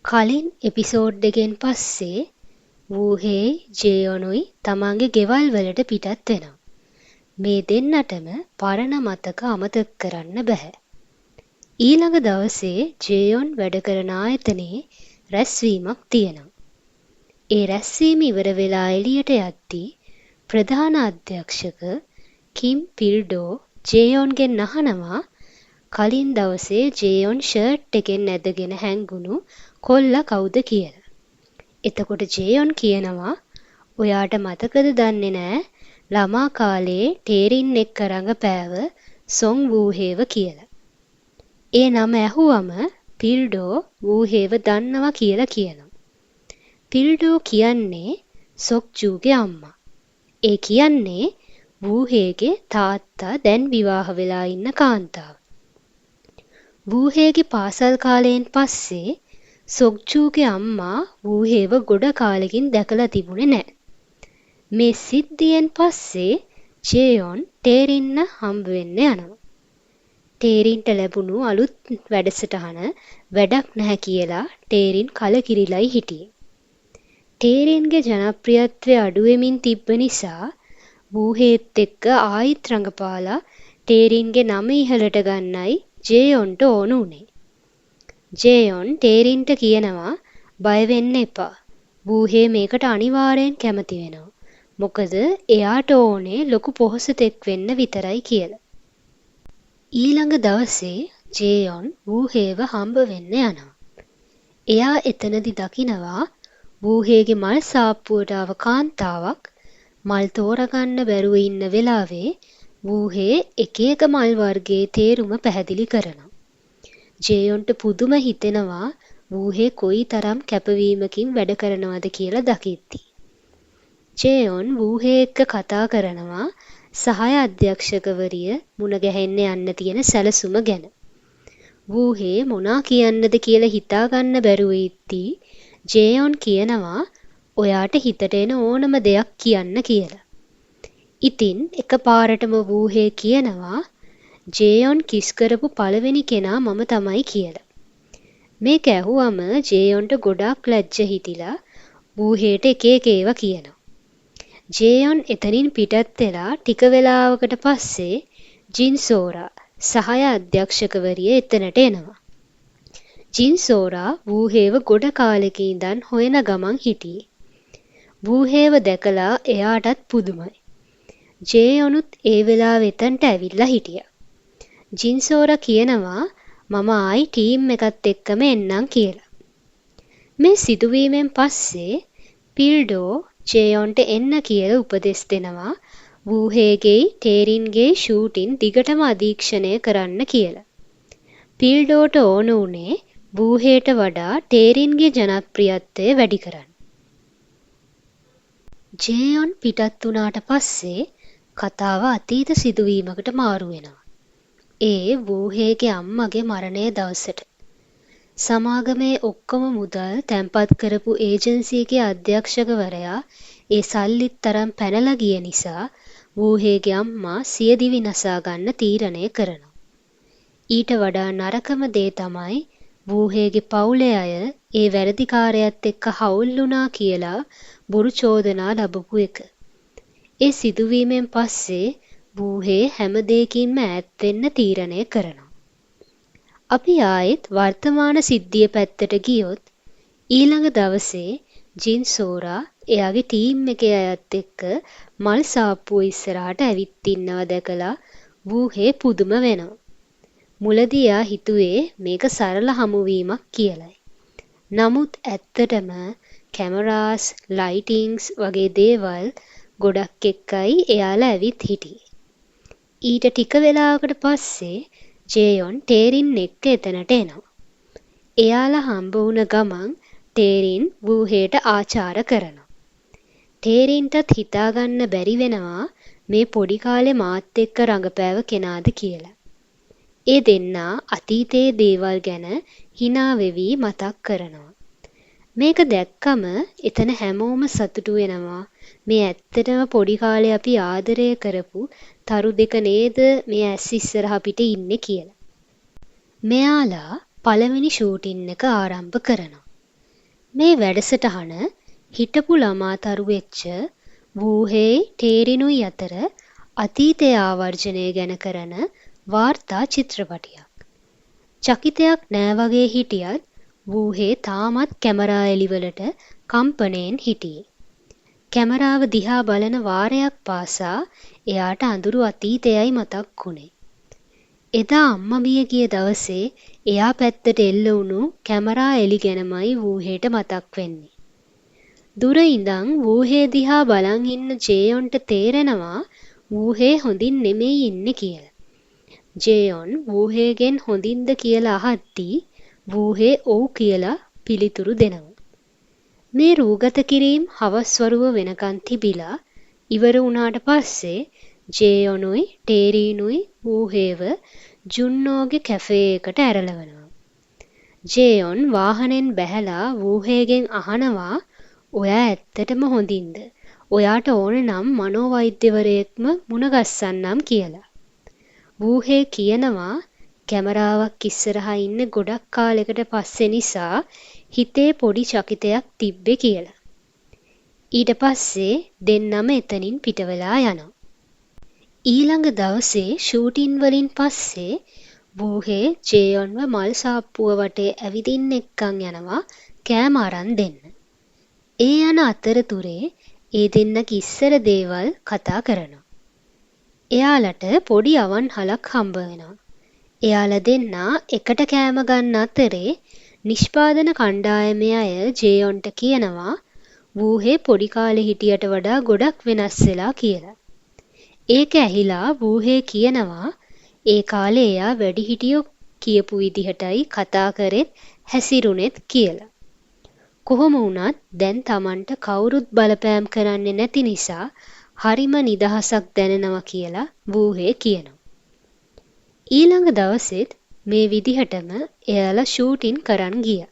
කලින් එපිසෝඩ් එකෙන් පස්සේ වූහේයි ජේයොනුයි තමන්ගේ ගෙවල් වලට පිටත් වෙනවා. මේ දෙන්නටම පරණ මතක අමතක කරන්න බැහැ. ඊළඟ දවසේ ජේයොන් වැඩ කරන ආයතනයේ රැස්වීමක් තියෙනවා. ඒ රැස්වීම ඉවර වෙලා එළියට යද්දී ප්‍රධාන අධ්‍යක්ෂක කිම් පිල්ඩෝ ජේයොන්ගෙන් අහනවා කලින් දවසේ ජේයොන් ෂර්ට් එකෙන් ඇදගෙන හැංගුණු කොල්ලා කවුද කියලා. එතකොට ජේයොන් කියනවා ඔයාට මතකද දන්නේ නෑ ළමා කාලේ ටේරින් එක්ක රඟපෑව සොන් වූහේව කියලා. ඒ නම ඇහුවම පිල්ඩෝ වූහේව දන්නවා කියලා කියනවා. පිල්ඩෝ කියන්නේ සොක්ජූගේ අම්මා. ඒ කියන්නේ වූහේගේ තාත්තා දැන් විවාහ වෙලා ඉන්න කාන්තාව. වූහේගේ පාසල් කාලයෙන් පස්සේ සොක්ජූගේ අම්මා වූහේව ගොඩ කාලෙකින් දැකලා තිබුණේ නෑ. මේ සිද්ධියෙන් පස්සේ ජේයොන් ටේරින්න හම්බ වෙන්න යනවා. ටේරින්ට ලැබුණු අලුත් වැඩසටහන වැඩක් නැහැ කියලා ටේරින් කලකිරිලයි හිටියේ. ටේරින්ගේ ජනප්‍රියත්වය අඩු වෙමින් තිබ්බ නිසා වූහේත් එක්ක ආයිත් රඟපාලා ටේරින්ගේ නම ඉහළට ගන්නයි ජේයොන්ට ඕන උනේ. ජේයොන් ටේරින්ට කියනවා බය වෙන්න එපා. වූහේ මේකට අනිවාර්යෙන් කැමති වෙනවා. මොකද එයාට ඕනේ ලොකු පොහොසතෙක් වෙන්න විතරයි කියලා. ඊළඟ දවසේ ජේයොන් වූහේව හම්බ වෙන්න යනවා. එයා එතනදි දකිනවා වූහේගේ මල් සාප්පුවට ආව කාන්තාවක් මල් තෝරගන්න බැරුව ඉන්න වෙලාවේ වූහේ එක එක මල් වර්ගයේ තේරුම පැහැදිලි කරනවා. ජේයොන්ට පුදුම හිතෙනවා වූහේ කොයි තරම් කැපවීමකින් වැඩ කරනවද කියලා දකිද්දී. ජේයොන් වූහේ එක්ක කතා කරනවා සහාය අධ්‍යක්ෂකවරිය මුණ ගැහෙන්න යන්න තියෙන සැලසුම ගැන. වූහේ මොනා කියන්නද කියලා හිතාගන්න බැරුව ඉද්දී ජේයොන් කියනවා ඔයාට හිතට එන ඕනම දෙයක් කියන්න කියලා. ඉතින් එකපාරටම වූහේ කියනවා ජේයොන් කිස් කරපු පළවෙනි කෙනා මම තමයි කියලා. මේක ඇහුවම ජේයොන්ට ගොඩාක් ලැජ්ජ හිතිලා වූහේට එක එක ඒවා කියනවා. ජේයොන් එතනින් පිටත් වෙලා ටික වෙලාවකට පස්සේ ජින්සෝරා සහාය අධ්‍යක්ෂකවරිය එතනට එනවා. ජින්සෝරා වූහේව ගොඩ කාලෙක ඉඳන් හොයන ගමන් හිටියේ. වූහේව දැකලා එයාටත් පුදුමයි. ජේයොනුත් ඒ වෙලාවෙ එතනට ඇවිල්ලා හිටියා. ජින්සෝරා කියනවා මම ආයි ටීම් එකත් එක්කම එන්නම් කියලා. මේ සිදුවීමෙන් පස්සේ පිල්ඩෝ ජේයොන්ට එන්න කියලා උපදෙස් දෙනවා වූහේගේ ටේරින්ගේ ෂූටින් දිගටම අධීක්ෂණය කරන්න කියලා. පිල්ඩෝට ඕන උනේ වූහේට වඩා ටේරින්ගේ ජනප්‍රියත්වය වැඩි කරන්න. ජේයොන් පිටත් වුණාට පස්සේ කතාව අතීත සිදුවීමකට මාරු වෙනවා. ඒ වූහේගේ අම්මගේ මරණය දවසට. සමාගමේ ඔක්කොම මුදල් තැන්පත් කරපු ඒජන්සියගේ අධ්‍යක්ෂකවරයා ඒ සල්ලිත් තරම් පැනලා ගිය නිසා වූහේගේ අම්මා සියදිවි නසා ගන්න තීරණය කරනවා. ඊට වඩා නරකම දේ තමයි වූහේගේ පවුලේ අය ඒ වැරදිකාරයත් එක්ක හවුල් වුණා කියලා බොරු චෝදනා ලැබපු එක. ඒ සිදුවීමෙන් පස්සේ වූහේ හැම දෙයකින්ම ඈත් වෙන්න තීරණය කරනවා. අපි ආයෙත් වර්තමාන සිද්ධිය පැත්තට ගියොත් ඊළඟ දවසේ ජින්සෝරා එයාගේ ටීම් එකේ අයත් එක්ක මල් සාප්පුව ඉස්සරහට ඇවිත් ඉන්නවා දැකලා වූහේ පුදුම වෙනවා. මුලදී එයා හිතුවේ මේක සරල හමුවීමක් කියලයි. නමුත් ඇත්තටම කැමරාස්, ලයිටින්ග්ස් වගේ දේවල් ගොඩක් එක්කයි එයාලා ඇවිත් හිටියේ. ඊට ටික වෙලාවකට පස්සේ ජේයොන් ටේරින් එක්ක එතනට එනවා. එයාලා හම්බ වුණ ගමන් ටේරින් වූහේට ආචාර කරනවා. ටේරින්ටත් හිතාගන්න බැරි වෙනවා මේ පොඩි කාලේ මාත් එක්ක රඟපෑව කෙනාද කියලා. ඒ දෙන්නා අතීතයේ දේවල් ගැන hina වෙවි මතක් කරනවා. මේක දැක්කම එතන හැමෝම සතුටු වෙනවා. මේ ඇත්තටම පොඩි කාලේ අපි ආදරය කරපු තරු දෙක නේද මේ ඇස් ඉස්සරහ පිට ඉන්නේ කියලා. මෙයාලා පළවෙනි ෂූටින් එක ආරම්භ කරනවා. මේ වැඩසටහන හිටපු ළමා තරු වෙච්ච වූහේයි ටේරිනුයි අතර අතීතය ආවර්ජනය ගැන කරන වාර්තා චිත්‍රපටයක්. චකිතයක් නෑ වගේ හිටියත් වූහේ තාමත් කැමරා එළිවලට කම්පනයෙන් හිටියේ. කැමරාව දිහා බලන වාරයක් පාසා එයාට අඳුරු අතීතයයි මතක් වුණේ. එදා අම්මා මිය ගිය දවසේ එයා පැත්තට එල්ල වුණු කැමරා එළි ගැනමයි වූහේට මතක් වෙන්නේ. දුර ඉඳන් වූහේ දිහා බලන් ඉන්න ජේයොන්ට තේරෙනවා වූහේ හොඳින් නෙමෙයි ඉන්නේ කියලා. ජේයොන් වූහේගෙන් හොඳින්ද කියලා අහද්දී වූහේ ඔව් කියලා පිළිතුරු දෙනවා. මේ රූගත කිරීම හවස් වරුව වෙනකන් තිබිලා ඉවර වුණාට පස්සේ ජේයොනුයි ටේරීනුයි වූහේව ජුන්නෝගේ කැෆේ එකට ඇරලවනවා. ජේයොන් වාහනෙන් බැහැලා වූහේගෙන් අහනවා ඔයා ඇත්තටම හොඳින්ද? ඔයාට ඕන නම් මනෝවෛද්‍යවරයෙක්ම මුණගස්සන්නම් කියලා. වූහේ කියනවා කැමරාවක් ඉස්සරහා ඉන්න ගොඩක් කාලෙකට පස්සේ නිසා හිතේ පොඩි චකිතයක් තිබ්බේ කියලා. ඊට පස්සේ දෙන්නම එතනින් පිටවෙලා යනවා. ඊළඟ දවසේ ෂූටින් වලින් පස්සේ වූහේ ජේයොන්ව මල් සාප්පුව වටේ ඇවිදින්න එක්කන් යනවා කෑම අරන් දෙන්න. ඒ යන අතරතුරේ ඒ දෙන්නගේ ඉස්සර දේවල් කතා කරනවා. එයාලට පොඩි අවන්හලක් හම්බ වෙනවා. එයාලා දෙන්නා එකට කෑම ගන්න අතරේ නිෂ්පාදන කණ්ඩායමේ අය ජේයොන්ට කියනවා වූහේ පොඩි කාලේ හිටියට වඩා ගොඩක් වෙනස් වෙලා කියලා. ඒක ඇහිලා වූහේ කියනවා ඒ කාලේ එයා වැඩිහිටියෝ කියපු විදිහටයි කතා කරෙත් හැසිරුණෙත් කියලා. කොහොම වුණත් දැන් Tamanට කවුරුත් බලපෑම් කරන්නේ නැති නිසා හරිම නිදහසක් දැනෙනවා කියලා වූහේ කියනවා. ඊළඟ දවසෙත් මේ විදිහටම එයාලා ෂූටින් කරන් ගියා.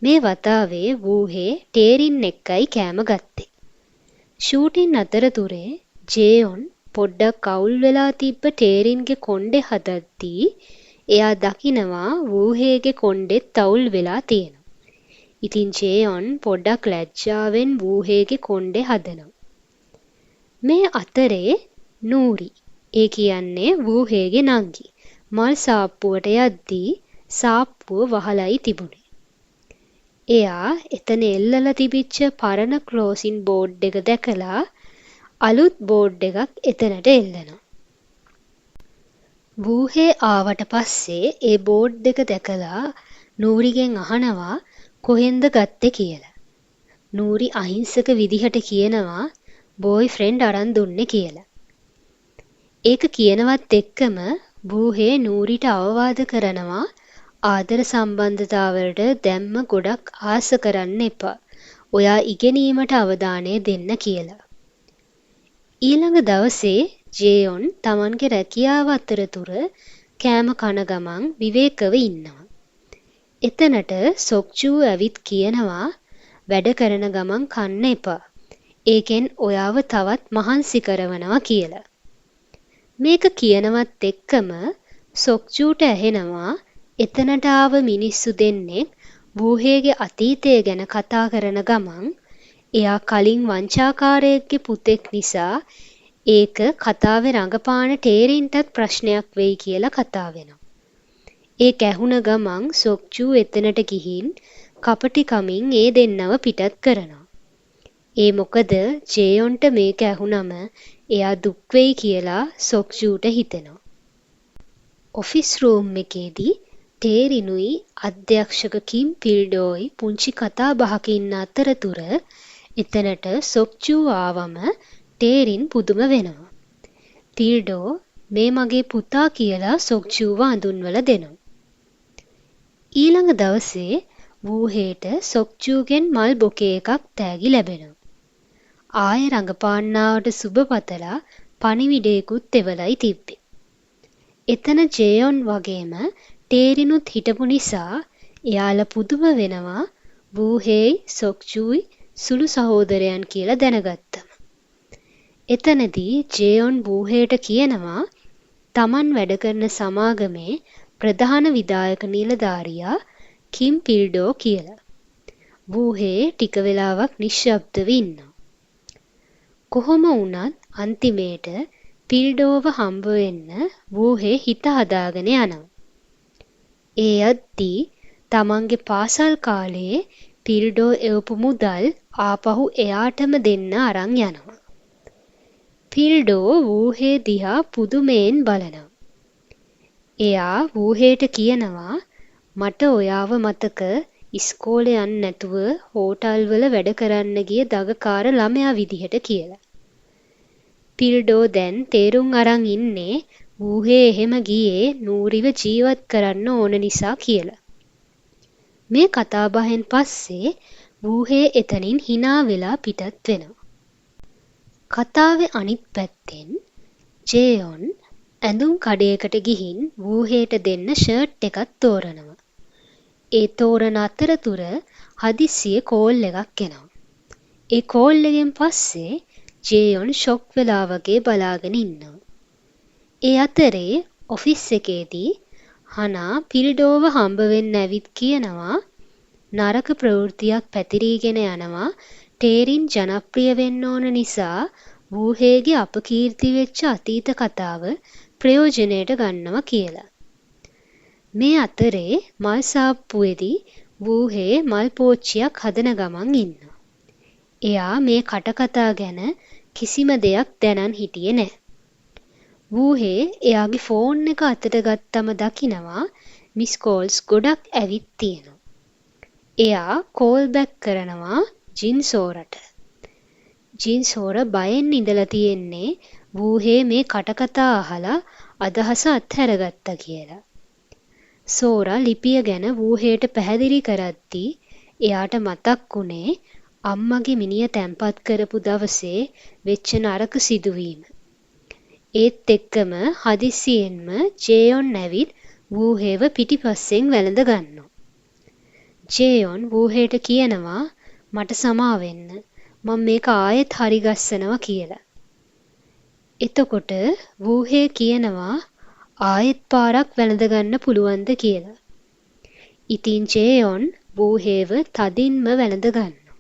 මේ වතාවේ වූහේ ටේරින් එක්කයි කෑම ගත්තේ. ෂූටින් අතරතුරේ ජේයොන් පොඩ්ඩක් අවුල් වෙලා තිබ්බ ටේරින්ගේ කොණ්ඩේ හදද්දී එයා දකිනවා වූහේගේ කොණ්ඩෙත් අවුල් වෙලා තියෙනවා. ඉතින් ජේයොන් පොඩ්ඩක් ලැජ්ජාවෙන් වූහේගේ කොණ්ඩේ හදනවා. මේ අතරේ නූරි ඒ කියන්නේ වූහේගේ නංගි මල් සාප්පුවට යද්දී සාප්පුව වහලයි තිබුණේ. එයා එතන එල්ලලා තිබිච්ච පරණ ක්ලෝසින් බෝඩ් එක දැකලා අලුත් බෝඩ් එකක් එතනට එල්ලනවා. වූහේ ආවට පස්සේ ඒ බෝඩ් එක දැකලා නූරිගෙන් අහනවා කොහෙන්ද ගත්තේ කියලා. නූරි අහිංසක විදිහට කියනවා බෝයි ෆ්‍රෙන්ඩ් අරන් දුන්නේ කියලා. ඒක කියනවත් එක්කම වූහේ නූරිට අවවාද කරනවා ආදර සම්බන්ධතාවලට දැම්ම ගොඩක් ආස කරන්න එපා. ඔයා ඉගෙනීමට අවධානය දෙන්න කියලා. ඊළඟ දවසේ ජේයොන් තමන්ගේ රැකියාව අතරතුර කෑම කන ගමන් විවේකව ඉන්නවා. එතනට සොක්චූ ඇවිත් කියනවා වැඩ කරන ගමන් කන්න එපා. ඒකෙන් ඔයාව තවත් මහන්සි කරවනවා කියලා. මේක කියනවත් එක්කම සොක්චූට ඇහෙනවා එතනට ආව මිනිස්සු දෙන්නෙක් වූහේගේ අතීතය ගැන කතා කරන ගමන් එයා කලින් වංචාකාරයෙක්ගේ පුතෙක් නිසා ඒක කතාවේ රඟපාන ටේරින්ටත් ප්‍රශ්නයක් වෙයි කියලා කතා වෙනවා. ඒක ඇහුණ ගමන් සොක්චූ එතනට ගිහින් කපටිකමින් ඒ දෙන්නව පිටත් කරනවා. ඒ මොකද ජේයොන්ට මේක ඇහුනම එයා දුක් වෙයි කියලා සොක්චූට හිතෙනවා. ඔෆිස් රූම් එකේදී ටේරිනුයි අධ්‍යක්ෂක කිම් පිල්ඩෝයි පුංචි කතා බහක ඉන්න අතරතුර එතනට සොක්චූ ආවම ටේරින් පුදුම වෙනවා. පිල්ඩෝ මේ මගේ පුතා කියලා සොක්චූව අඳුන්වලා දෙනවා. ඊළඟ දවසේ වූහේට සොක්චූගෙන් මල් බොකේ එකක් තෑගි ලැබෙනවා. ආයෙ රඟපාන්නාවට සුබ පතලා පණිවිඩයකුත් එවලයි තිබ්බේ. එතන ජේයොන් වගේම ටේරිනුත් හිටපු නිසා එයාලා පුදුම වෙනවා වූහේයි සොක්චූයි සුළු සහෝදරයන් කියලා දැනගත්තම. එතනදී ජේයොන් වූහේට කියනවා තමන් වැඩ කරන සමාගමේ ප්‍රධාන විධායක නිලධාරියා කිම් පිල්ඩෝ කියලා. වූහේ ටික වෙලාවක් නිශ්ශබ්දව ඉන්නවා. කොහොම වුණත් අන්තිමේට පිල්ඩෝව හම්බ වෙන්න වූහේ හිත හදාගෙන යනවා. ඒ යද්දී තමන්ගේ පාසල් කාලයේ පිල්ඩෝ එවපු මුදල් ආපහු එයාටම දෙන්න අරන් යනවා. පිල්ඩෝ වූහේ දිහා පුදුමයෙන් බලනවා. එයා වූහේට කියනවා මට ඔයාව මතක ඉස්කෝලේ යන්න නැතුව හෝටල් වල වැඩ කරන්න ගිය දගකාර ළමයා විදිහට කියලා. පිල්ඩෝ දැන් තේරුම් අරන් ඉන්නේ වූහේ එහෙම ගියේ නූරිව ජීවත් කරන්න ඕන නිසා කියලා. මේ කතාබහෙන් පස්සේ වූහේ එතනින් hina වෙලා පිටත් වෙනවා. කතාවේ අනිත් පැත්තෙන් ජේයොන් ඇඳුම් කඩේකට ගිහින් වූහේට දෙන්න ෂර්ට් එකක් තෝරනවා. ඒ තෝරන අතරතුර හදිස්සියේ කෝල් එකක් එනවා. ඒ කෝල් එකෙන් පස්සේ ජේයොන් ෂොක් වෙලා වගේ බලාගෙන ඉන්නවා. ඒ අතරේ ඔෆිස් එකේදී හනා පිල්ඩෝව හම්බ වෙන්න ඇවිත් කියනවා නරක ප්‍රවෘත්තියක් පැතිරීගෙන යනවා ටේරින් ජනප්‍රිය වෙන්න ඕන නිසා වූහේගේ අපකීර්ති වෙච්ච අතීත කතාව ප්‍රයෝජනයට ගන්නවා කියලා. මේ අතරේ මල් සාප්පුවේදී වූහේ මල් පෝච්චියක් හදන ගමන් ඉන්නවා. එයා මේ කටකතා ගැන කිසිම දෙයක් දැනන් හිටියේ නැහැ. වූහේ එයාගේ ෆෝන් එක අතට ගත්තම දකිනවා මිස් කෝල්ස් ගොඩක් ඇවිත් තියෙනවා. එයා කෝල් බැක් කරනවා ජින්සෝරට. ජින්සෝර බයෙන් ඉඳලා තියෙන්නේ වූහේ මේ කටකතා අහලා අදහස අත්හැරගත්තා කියලා. සෝරා ලිපිය ගැන වූහේට පැහැදිලි කරද්දී එයාට මතක් වුණේ අම්මගේ මිනිය තැන්පත් කරපු දවසේ වෙච්ච නරක සිදුවීම. ඒත් එක්කම හදිස්සියෙන්ම ජේයොන් ඇවිත් වූහේව පිටිපස්සෙන් වැළඳ ගන්නවා. ජේයොන් වූහේට කියනවා මට සමා වෙන්න මම මේක ආයෙත් හරි ගස්සනවා කියලා. එතකොට වූහේ කියනවා ආයෙත් පාරක් වැළඳ ගන්න පුළුවන්ද කියලා. ඉතින් ජේයොන් වූහේව තදින්ම වැළඳ ගන්නවා.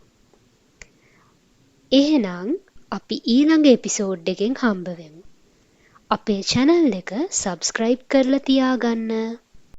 එහෙනම් අපි ඊළඟ එපිසෝඩ් එකෙන් හම්බ වෙමු. අපේ channel එක subscribe කරලා තියාගන්න.